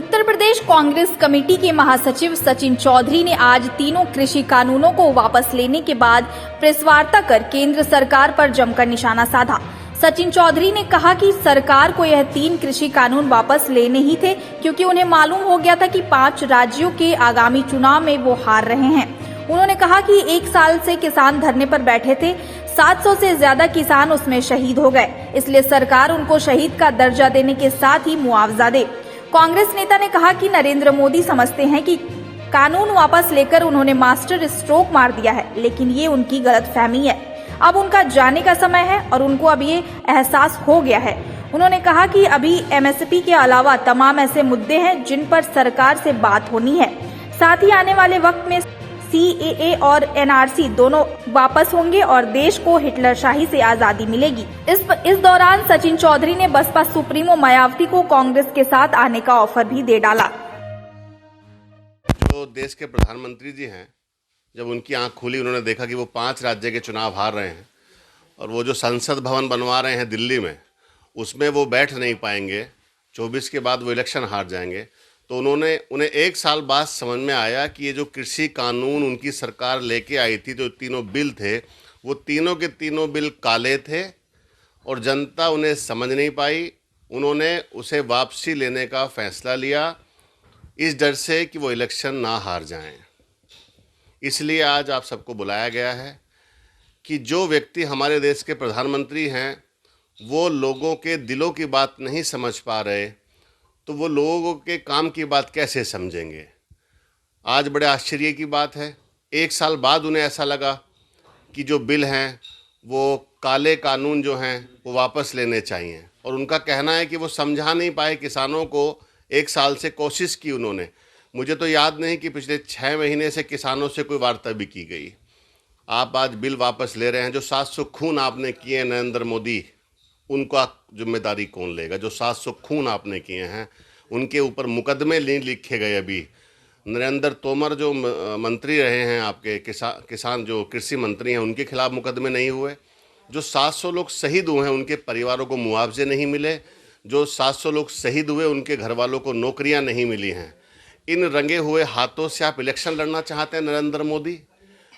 Uttar Pradesh Congress committee के महासचिव सचिन चौधरी ने आज तीनों कृषि कानूनों को वापस लेने के बाद प्रेस वार्ता कर केंद्र सरकार पर जमकर निशाना साधा। सचिन चौधरी ने कहा कि सरकार को यह 3 कृषि कानून वापस लेने ही थे, क्योंकि उन्हें मालूम हो गया था कि 5 राज्यों के आगामी चुनाव में वो हार रहे हैं। उन्होंने कहा कि 1 साल से किसान धरने पर बैठे थे, 700 से ज्यादा किसान उसमें शहीद हो गए, इसलिए सरकार उनको शहीद का दर्जा देने के साथ ही मुआवजा दे। कांग्रेस नेता ने कहा कि नरेंद्र मोदी समझते हैं कि कानून वापस लेकर उन्होंने मास्टर स्ट्रोक मार दिया है, लेकिन ये उनकी गलतफहमी है। अब उनका जाने का समय है और उनको अब ये एहसास हो गया है। उन्होंने कहा कि अभी एमएसपी के अलावा तमाम ऐसे मुद्दे हैं जिन पर सरकार से बात होनी है। साथ ही आने वाले वक्त में सीएए और एनआरसी दोनों वापस होंगे और देश को हिटलरशाही से आजादी मिलेगी। इस दौरान सचिन चौधरी ने बसपा सुप्रीमो मायावती को कांग्रेस के साथ आने का ऑफर भी दे डाला। जो देश के प्रधानमंत्री जी हैं, जब उनकी आंख खुली, उन्होंने देखा कि वो 5 राज्य के चुनाव हार रहे हैं और वो जो संसद भवन बनवा रहे हैं दिल्ली में, उसमें वो बैठ नहीं पाएंगे, 24 के बाद वो इलेक्शन हार जाएंगे। तो उन्हें 1 साल बाद समझ में आया कि ये जो कृषि कानून उनकी सरकार लेके आई थी, जो तीनों बिल थे, वो तीनों के तीनों बिल काले थे और जनता उन्हें समझ नहीं पाई। उन्होंने उसे वापसी लेने का फैसला लिया, इस डर से कि वो इलेक्शन ना हार जाएं। इसलिए आज आप सबको बुलाया गया है कि जो व्यक्ति हमारे देश के प्रधानमंत्री हैं, वो लोगों के दिलों की बात नहीं समझ पा रहे, तो वो लोगों के काम की बात कैसे समझेंगे। आज बड़े आश्चर्य की बात है, 1 साल बाद उन्हें ऐसा लगा कि जो बिल हैं वो काले कानून जो हैं वो वापस लेने चाहिए। और उनका कहना है कि वो समझा नहीं पाए किसानों को। 1 साल से कोशिश की उन्होंने, मुझे तो याद नहीं कि पिछले 6 महीने से किसानों से कोई वार्ता भी की गई। आप आज बिल वापस ले रहे हैं। जो 700 खून आपने किए नरेंद्र मोदी, उनका जिम्मेदारी कौन लेगा? जो 700 खून आपने किए हैं, उनके ऊपर मुकदमे नहीं लिखे गए अभी। नरेंद्र तोमर जो मंत्री रहे हैं आपके, किसान जो कृषि मंत्री हैं, उनके खिलाफ मुकदमे नहीं हुए। जो 700 लोग शहीद हुए हैं, उनके परिवारों को मुआवजे नहीं मिले। जो 700 लोग शहीद हुए, उनके घर वालों को नौकरियां नहीं मिली हैं। इन रंगे हुए हाथों से आप इलेक्शन लड़ना चाहते हैं नरेंद्र मोदी?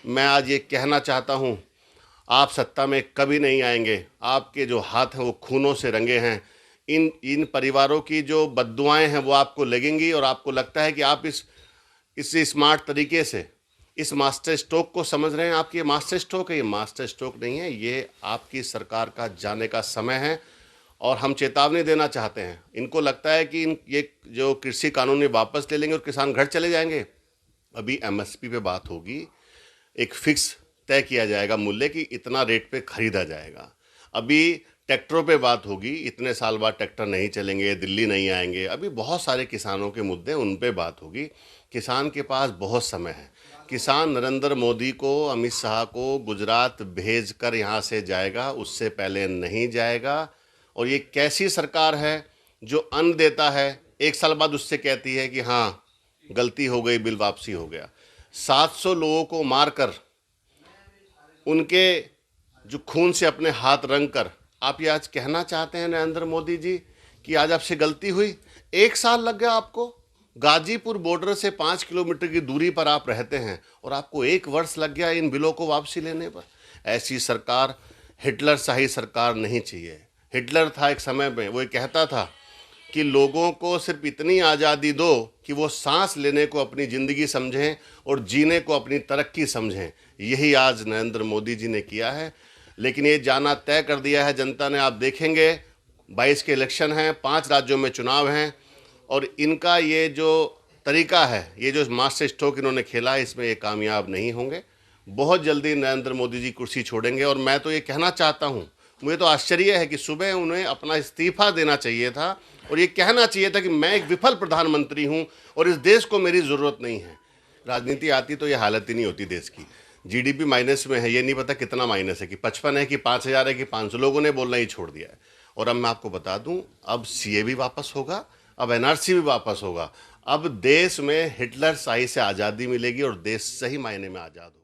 मैं आज ये कहना चाहता हूँ, आप सत्ता में कभी नहीं आएंगे। आपके जो हाथ हैं वो खूनों से रंगे हैं। इन परिवारों की जो बद्दुआएं हैं वो आपको लगेंगी और आपको लगता है कि आप इस स्मार्ट तरीके से इस मास्टर स्ट्रोक को समझ रहे हैं। आपकी ये मास्टर स्ट्रोक है, ये मास्टर स्ट्रोक नहीं है, ये आपकी सरकार का जाने का समय है। और हम चेतावनी देना चाहते हैं। इनको लगता है कि ये जो कृषि कानून वापस ले लेंगे और किसान घर चले जाएंगे। अभी एमएसपी पे बात होगी, एक फिक्स तय किया जाएगा मूल्य कि इतना रेट पे खरीदा जाएगा। अभी ट्रैक्टरों पे बात होगी, इतने साल बाद ट्रैक्टर नहीं चलेंगे, दिल्ली नहीं आएंगे। अभी बहुत सारे किसानों के मुद्दे, उन पे बात होगी। किसान के पास बहुत समय है। किसान नरेंद्र मोदी को, अमित शाह को गुजरात भेज कर यहाँ से जाएगा, उससे पहले नहीं जाएगा। और ये कैसी सरकार है जो अन्न देता है, 1 साल बाद उससे कहती है कि हाँ गलती हो गई, बिल वापसी हो गया। 700 लोगों को मारकर, उनके जो खून से अपने हाथ रंग कर, आप ये आज कहना चाहते हैं नरेंद्र मोदी जी कि आज आपसे गलती हुई? 1 साल लग गया आपको। गाजीपुर बॉर्डर से 5 किलोमीटर की दूरी पर आप रहते हैं और आपको 1 वर्ष लग गया इन बिलों को वापसी लेने पर। ऐसी सरकार, हिटलरशाही सरकार नहीं चाहिए। हिटलर था एक समय में, वो ये कहता था कि लोगों को सिर्फ इतनी आज़ादी दो कि वो सांस लेने को अपनी ज़िंदगी समझें और जीने को अपनी तरक्की समझें। यही आज नरेंद्र मोदी जी ने किया है। लेकिन ये जाना तय कर दिया है जनता ने। आप देखेंगे 22 के इलेक्शन हैं, 5 राज्यों में चुनाव हैं और इनका ये जो तरीका है, ये जो मास्टर स्ट्रोक इन्होंने खेला है, इसमें ये कामयाब नहीं होंगे। बहुत जल्दी नरेंद्र मोदी जी कुर्सी छोड़ेंगे। और मैं तो ये कहना चाहता हूँ, मुझे तो आश्चर्य है कि सुबह उन्हें अपना इस्तीफा देना चाहिए था और ये कहना चाहिए था कि मैं एक विफल प्रधानमंत्री हूँ और इस देश को मेरी ज़रूरत नहीं है। राजनीति आती तो ये हालत ही नहीं होती देश की। जीडीपी माइनस में है, ये नहीं पता कितना माइनस है, कि 55 है कि 5000 है कि 500। लोगों ने बोलना ही छोड़ दिया है। और अब मैं आपको बता दूं, अब सीए भी वापस होगा, अब एनआरसी भी वापस होगा। अब देश में हिटलरशाही से आज़ादी मिलेगी और देश सही मायने में आज़ाद होगा।